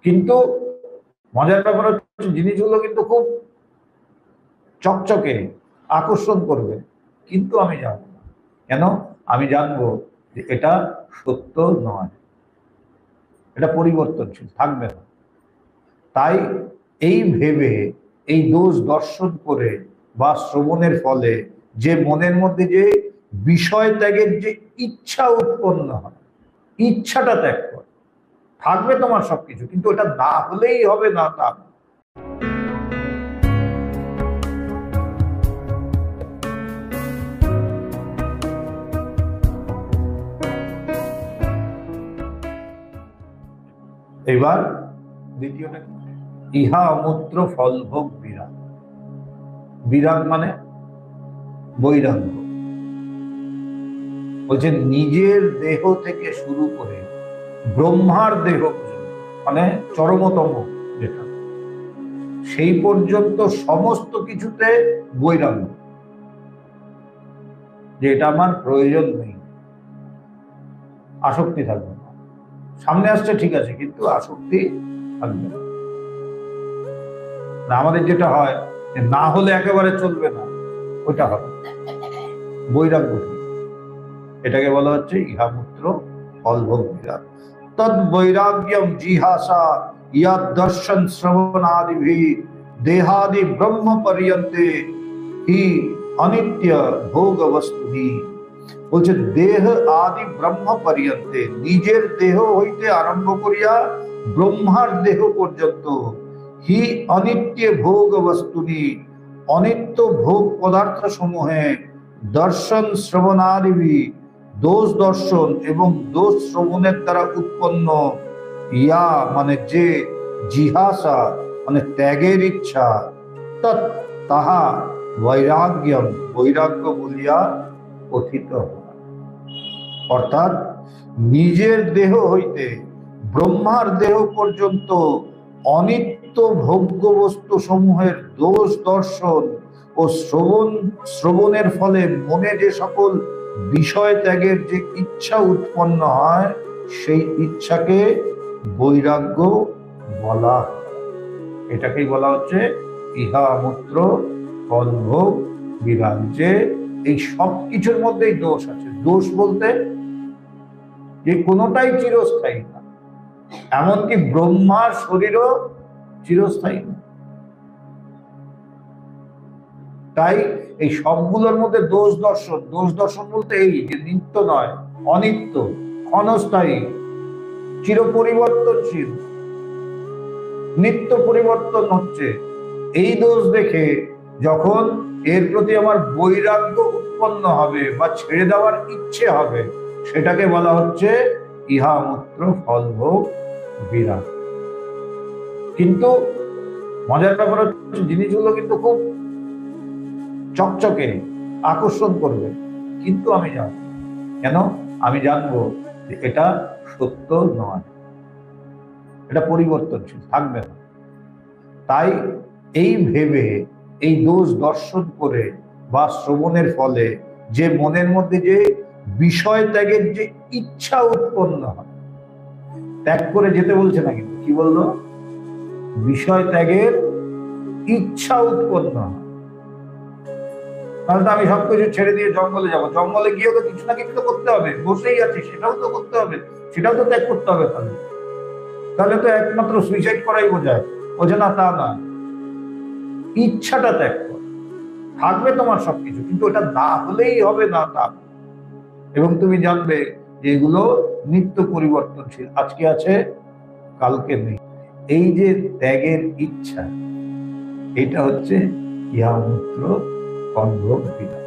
কিন্তু মজার ব্যাপার হচ্ছে জিনিসগুলো কিন্তু খুব চকচকে, আকর্ষণ করবে, কিন্তু আমি জানবো না। কেন? আমি জানবো যে এটা সত্য নয়, এটা পরিবর্তনশীল, থাকবে না। তাই এই ভেবে, এই দোষ দর্শন করে বা শ্রবণের ফলে যে মনের মধ্যে যে বিষয় ত্যাগের যে ইচ্ছা উৎপন্ন হয়, ইচ্ছাটা ত্যাগ কর। থাকবে তোমার সবকিছু, কিন্তু এটা না হলেই হবে না তা। এবার দ্বিতীয়টা, ইহা অমূত্র ফলভোগ বিরাগ। বিরাগ মানে বৈরাগ্য। বলছে নিজের দেহ থেকে শুরু করে ব্রহ্মার দেহ পর্যন্ত, মানে চরমতম যেটা, সেই পর্যন্ত সমস্ত কিছুতে বৈরাগ্য, যে এটা আমার প্রয়োজন নেই, আসক্তি থাকবে না। সামনে আসছে ঠিক আছে, কিন্তু আসক্তি থাকবে না। আমাদের যেটা হয় না হলে একেবারে চলবে না, ওইটা হবে বৈরাগ্য। এটাকে বলা হচ্ছে ইহামূত্র ফলভোগ বিরাগ। তদ বৈরাগ্যম জিহাসা ইয়াদ দর্শন শ্রবণাদিভি দেহাদি ব্রহ্ম পর্যন্তে হি অনিত্য ভোগ বস্তুনি। বলছে দেহ আদি ব্রহ্ম পর্যন্তে, নিজের দেহ হইতে আরম্ভ করিয়া ব্রহ্মার দেহ পর্যন্ত, হি অনিত্য ভোগ বস্তুনি, অনিত্য ভোগ পদার্থ সমূহে দর্শন শ্রবণাদিভি, দোষ দর্শন এবং দোষ শ্রবণের দ্বারা উৎপন্ন, ইয়া মানে যে, জিহাসা মানে ত্যাগের ইচ্ছা, তৎ তাহা বৈরাগ্যম বৈরাগ্য বলিয়া কথিত হয়। অর্থাৎ নিজের দেহ হইতে ব্রহ্মার দেহ পর্যন্ত অনিত্য ভোগ্য বস্তু সমূহের দোষ দর্শন ও শ্রবণের ফলে মনে যে সকল বিষয় ত্যাগের যে ইচ্ছা উৎপন্ন হয়, সেই ইচ্ছাকে বৈরাগ্য বলা। এটাকেই বলা হচ্ছে ইহা মূত্র ফলভোগ বিরাগ। যে এই সব কিছুর মধ্যেই দোষ আছে। দোষ বলতে যে কোনোটাই চিরস্থায়ী না, এমনকি ব্রহ্মার শরীরও চিরস্থায়ী না। তাই এই সবগুলোর মধ্যে দোষ দর্শন, দোষ দর্শন বলতে এই যে নিত্য নয়, অনিত্য, ক্ষণস্থায়ী, চির পরিবর্তনশীল, নিত্য পরিবর্তন হচ্ছে, এই দোষ দেখে যখন এর প্রতি আমার বৈরাগ্য উৎপন্ন হবে বা ছেড়ে দেওয়ার ইচ্ছে হবে, সেটাকে বলা হচ্ছে ইহা মূত্র ফলভোগ বিরাগ। কিন্তু মজার ব্যাপার হচ্ছে জিনিসগুলো কিন্তু খুব চকচকে, আকর্ষণ করবে, কিন্তু আমি জানবো। কেন? আমি জানবো যে এটা সত্য নয়, এটা পরিবর্তনশীল, থাকবে না। তাই এই ভেবে, এই দোষ দর্শন করে বা শ্রবণের ফলে যে মনের মধ্যে যে বিষয় ত্যাগের যে ইচ্ছা উৎপন্ন হয়, ত্যাগ করে যেতে বলছে না, কিন্তু কি বললো? বিষয় ত্যাগের ইচ্ছা উৎপন্ন হয়। তাহলে তো আমি সবকিছু ছেড়ে দিয়ে জঙ্গলে যাবো, জঙ্গলে গিয়ে তো কিছু না কিছু তো করতে হবে, বসেই আছি, সেটাও তো করতে হবে, সেটাও তো ত্যাগ করতে হবে। তাহলে তো একমাত্র সুইসাইড করাই বোঝায়। বোঝে না তা না, ইচ্ছাটা ত্যাগ কর। থাকবে তোমার সবকিছু, কিন্তু এটা না হলেই হবে না তা। এবং তুমি জানবে যে এগুলো নিত্য পরিবর্তনশীল, আজকে আছে কালকে নেই। এই যে ত্যাগের ইচ্ছা, এটা হচ্ছে ইহা মূত্র ফলভোগ বিরাগ।